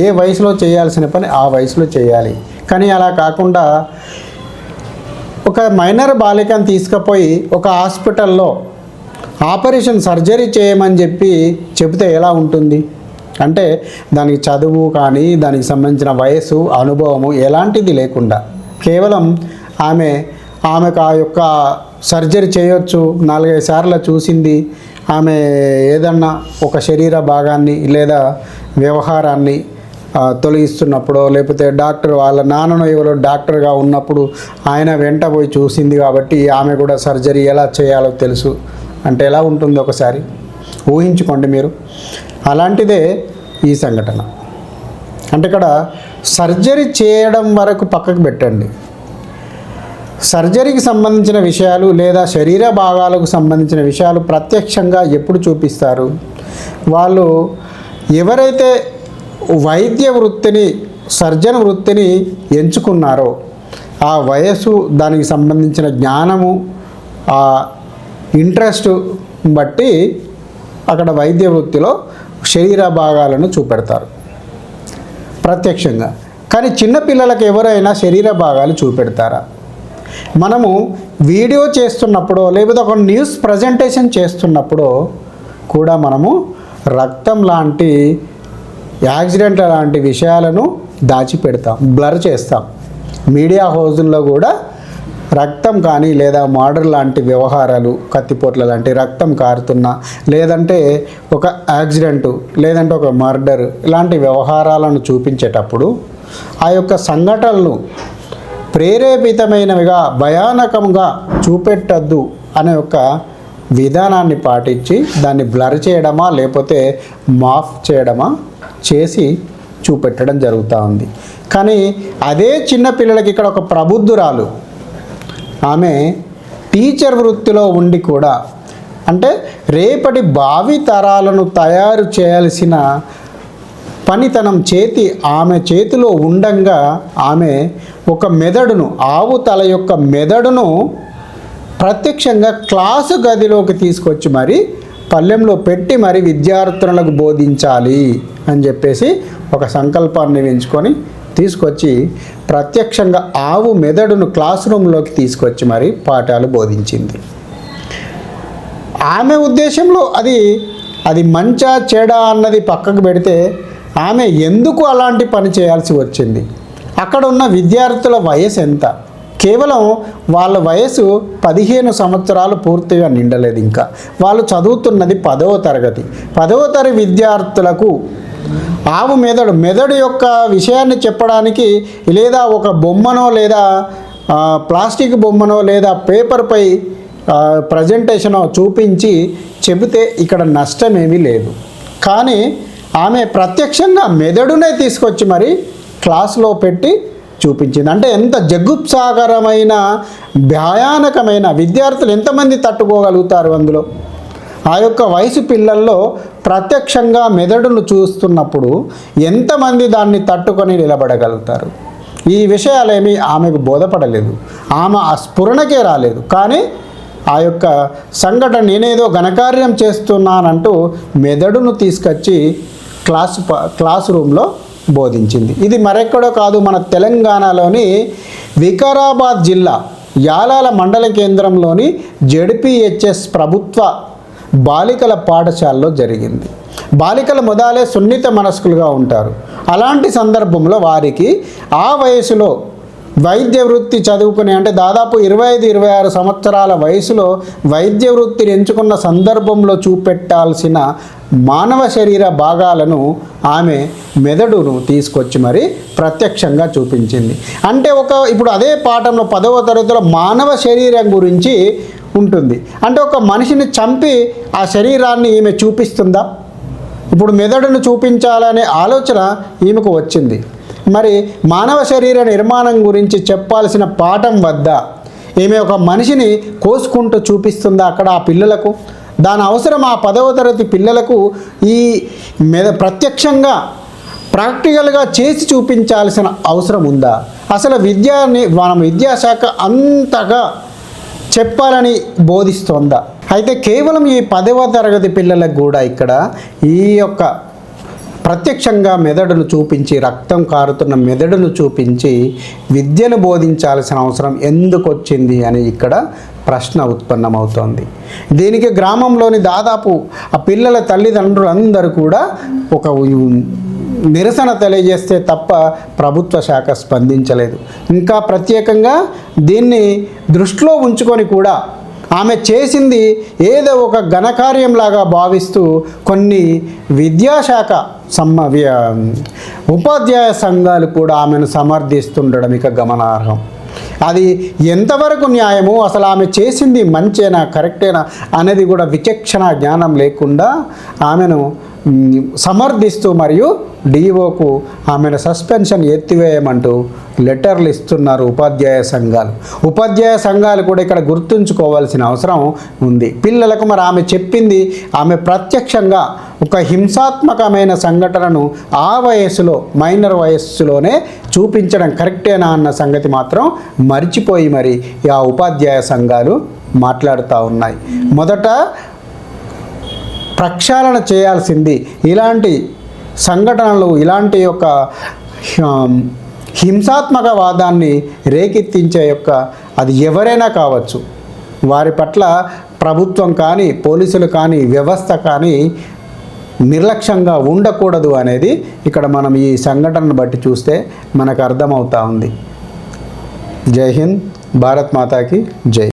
ఏ వయసులో చేయాల్సిన పని ఆ వయసులో చేయాలి. కానీ అలా కాకుండా ఒక మైనర్ బాలికను తీసుకుపోయి ఒక హాస్పిటల్లో ఆపరేషన్ సర్జరీ చేయమని చెబితే ఎలా ఉంటుంది? అంటే దానికి చదువు కానీ దానికి సంబంధించిన వయసు అనుభవము ఎలాంటిది లేకుండా కేవలం ఆమెకు ఆ యొక్క సర్జరీ చేయొచ్చు 4-5 సార్లు చూసింది, ఆమె ఏదన్నా ఒక శరీర భాగాన్ని లేదా వ్యవహారాన్ని తొలగిస్తున్నప్పుడు లేకపోతే డాక్టర్ వాళ్ళ నాన్నను ఎవరో డాక్టర్గా ఉన్నప్పుడు ఆయన వెంట పోయి చూసింది కాబట్టి ఆమె కూడా సర్జరీ ఎలా చేయాలో తెలుసు అంటే ఎలా ఉంటుంది? ఒకసారి ఊహించుకోండి మీరు. అలాంటిదే ఈ సంఘటన. అంటే ఇక్కడ సర్జరీ చేయడం వరకు పక్కకు పెట్టండి, సర్జరీకి సంబంధించిన విషయాలు లేదా శరీర భాగాలకు సంబంధించిన విషయాలు ప్రత్యక్షంగా ఎప్పుడు చూపిస్తారు? వాళ్ళు ఎవరైతే వైద్య వృత్తిని సర్జన్ వృత్తిని ఎంచుకున్నారో ఆ వయసు, దానికి సంబంధించిన జ్ఞానము, ఆ ఇంట్రెస్ట్ బట్టి అక్కడ వైద్య వృత్తిలో శరీర భాగాలను చూపెడతారు ప్రత్యక్షంగా. కానీ చిన్నపిల్లలకు ఎవరైనా శరీర భాగాలు చూపెడతారా? మనము వీడియో చేస్తున్నప్పుడు లేకపోతే ఒక న్యూస్ ప్రజెంటేషన్ చేస్తున్నప్పుడు కూడా మనము రక్తం లాంటి యాక్సిడెంట్ లాంటి విషయాలను దాచిపెడతాం, బ్లర్ చేస్తాం. మీడియా హౌజుల్లో కూడా రక్తం కానీ లేదా మర్డర్ లాంటి వ్యవహారాలు, కత్తిపోట్ల లాంటి రక్తం కారుతున్న, లేదంటే ఒక యాక్సిడెంటు, లేదంటే ఒక మర్డర్ ఇలాంటి వ్యవహారాలను చూపించేటప్పుడు ఆ యొక్క సంఘటనలు ప్రేరేపితమైనవిగా భయానకంగా చూపెట్టద్దు అనే ఒక విధానాన్ని పాటించి దాన్ని బ్లర్ చేయడమా లేకపోతే మాఫ్ చేయడమా చేసి చూపెట్టడం జరుగుతూ ఉంది. కానీ అదే చిన్న పిల్లలకి ఇక్కడ ఒక ప్రబుద్ధురాలు, ఆమె టీచర్ వృత్తిలో ఉండి కూడా అంటే రేపటి భావి తరాలను తయారు చేయాల్సిన పనితనం ఆమె చేతిలో ఉండంగా ఆమె ఒక మెదడును, ఆవు తల యొక్క మెదడును ప్రత్యక్షంగా క్లాసు గదిలోకి తీసుకొచ్చి మరి పళ్ళెంలో పెట్టి మరి విద్యార్థులకు బోధించాలి అని చెప్పేసి ఒక సంకల్పాన్ని ఎంచుకొని తీసుకొచ్చి ప్రత్యక్షంగా ఆవు మెదడును క్లాస్ రూమ్లోకి తీసుకొచ్చి మరి పాఠాలు బోధించింది. ఆమె ఉద్దేశంలో అది మంచా చెడా అన్నది పక్కకు పెడితే ఆమె ఎందుకు అలాంటి పని చేయాల్సి వచ్చింది? అక్కడ ఉన్న విద్యార్థుల వయసు ఎంత? కేవలం వాళ్ళ వయసు 15 సంవత్సరాలు పూర్తిగా నిండలేదు. ఇంకా వాళ్ళు చదువుతున్నది 10వ తరగతి. 10వ తరగతి విద్యార్థులకు ఆవు మెదడు యొక్క విషయాన్ని చెప్పడానికి లేదా ఒక బొమ్మనో లేదా ప్లాస్టిక్ బొమ్మనో లేదా పేపర్పై ప్రజెంటేషనో చూపించి చెబితే ఇక్కడ నష్టమేమీ లేదు. కానీ ఆమె ప్రత్యక్షంగా మెదడునే తీసుకొచ్చి మరి క్లాసులో పెట్టి చూపించింది. అంటే ఎంత జగుప్సాకరమైన భయానకమైన, విద్యార్థులు ఎంతమంది తట్టుకోగలుగుతారు అందులో? ఆ యొక్క వయసు పిల్లల్లో ప్రత్యక్షంగా మెదడును చూస్తున్నప్పుడు ఎంతమంది దాన్ని తట్టుకొని నిలబడగలుగుతారు? ఈ విషయాలేమీ ఆమెకు బోధపడలేదు, ఆమె ఆ స్ఫురణకే రాలేదు. కానీ ఆ యొక్క సంఘటన నేనేదో ఘనకార్యం చేస్తున్నానంటూ మెదడును తీసుకొచ్చి క్లాస్ రూమ్లో బోధించింది. ఇది మరెక్కడో కాదు, మన తెలంగాణలోని వికారాబాద్ జిల్లా యాలాల మండల కేంద్రంలోని జెడ్పీహెచ్ఎస్ ప్రభుత్వ బాలికల పాఠశాలలో జరిగింది. బాలికలు మొదలే సున్నిత మనస్కులుగా ఉంటారు. అలాంటి సందర్భంలో వారికి ఆ వయసులో వైద్య వృత్తి చదువుకునే అంటే దాదాపు 25-26 సంవత్సరాల వయసులో వైద్య వృత్తిని ఎంచుకున్న సందర్భంలో చూపెట్టాల్సిన మానవ శరీర భాగాలను ఆమె మెదడును తీసుకొచ్చి మరి ప్రత్యక్షంగా చూపించింది. అంటే ఇప్పుడు అదే పాఠంలో 10వ తరగతిలో మానవ శరీరం గురించి ఉంటుంది. అంటే ఒక మనిషిని చంపి ఆ శరీరాన్ని ఈమె చూపిస్తుందా? ఇప్పుడు మెదడును చూపించాలనే ఆలోచన ఈమెకు వచ్చింది. మరి మానవ శరీర నిర్మాణం గురించి చెప్పాల్సిన పాఠం వద్ద ఈమె ఒక మనిషిని కోసుకుంటూ చూపిస్తుందా అక్కడ ఆ పిల్లలకు? దాని అవసరం ఆ 10వ తరగతి పిల్లలకు ఈ ప్రత్యక్షంగా ప్రాక్టికల్గా చేసి చూపించాల్సిన అవసరం ఉందా? అసలు మన విద్యాశాఖ అంతగా చెప్పాలని బోధిస్తోందా? అయితే కేవలం ఈ 10వ తరగతి పిల్లలకు కూడా ఇక్కడ ఈ యొక్క ప్రత్యక్షంగా మెదడును చూపించి, రక్తం కారుతున్న మెదడును చూపించి విద్యను బోధించాల్సిన అవసరం ఎందుకు వచ్చింది అని ఇక్కడ ప్రశ్న ఉత్పన్నమవుతోంది. దీనికి గ్రామంలోని దాదాపు ఆ పిల్లల తల్లిదండ్రులందరూ కూడా ఒక నిరసన తెలియజేస్తే తప్ప ప్రభుత్వ శాఖ స్పందించలేదు. ఇంకా ప్రత్యేకంగా దీన్ని దృష్టిలో ఉంచుకొని కూడా ఆమె చేసింది ఏదో ఒక ఘనకార్యంలాగా భావిస్తూ కొన్ని విద్యాశాఖ ఉపాధ్యాయ సంఘాలు కూడా ఆమెను సమర్థిస్తుండడం ఇక గమనార్హం. అది ఎంతవరకు న్యాయమో, అసలు ఆమె చేసింది మంచేనా కరెక్టేనా అనేది కూడా విచక్షణ జ్ఞానం లేకుండా ఆమెను సమర్థిస్తూ మరియు డిఓకు ఆమెను సస్పెన్షన్ ఎత్తివేయమంటూ లెటర్లు ఇస్తున్నారు ఉపాధ్యాయ సంఘాలు కూడా ఇక్కడ గుర్తుంచుకోవాల్సిన అవసరం ఉంది. పిల్లలకు మరి ఆమె చెప్పింది, ఆమె ప్రత్యక్షంగా ఒక హింసాత్మకమైన సంఘటనను ఆ వయస్సులో, మైనర్ వయస్సులోనే చూపించడం కరెక్టేనా అన్న సంగతి మాత్రం మర్చిపోయి మరి ఆ ఉపాధ్యాయ సంఘాలు మాట్లాడుతూ ఉన్నాయి. మొదట ప్రక్షాళన చేయాల్సింది ఇలాంటి సంఘటనలు, ఇలాంటి యొక్క హింసాత్మక వాదాన్ని రేకెత్తించే యొక్క అది ఎవరైనా కావచ్చు, వారి పట్ల ప్రభుత్వం కానీ, పోలీసులు కానీ, వ్యవస్థ కానీ నిర్లక్ష్యంగా ఉండకూడదు అనేది ఇక్కడ మనం ఈ సంఘటనను బట్టి చూస్తే మనకు అర్థమవుతా ఉంది. జై హింద్, భారత్ మాతాకి జై.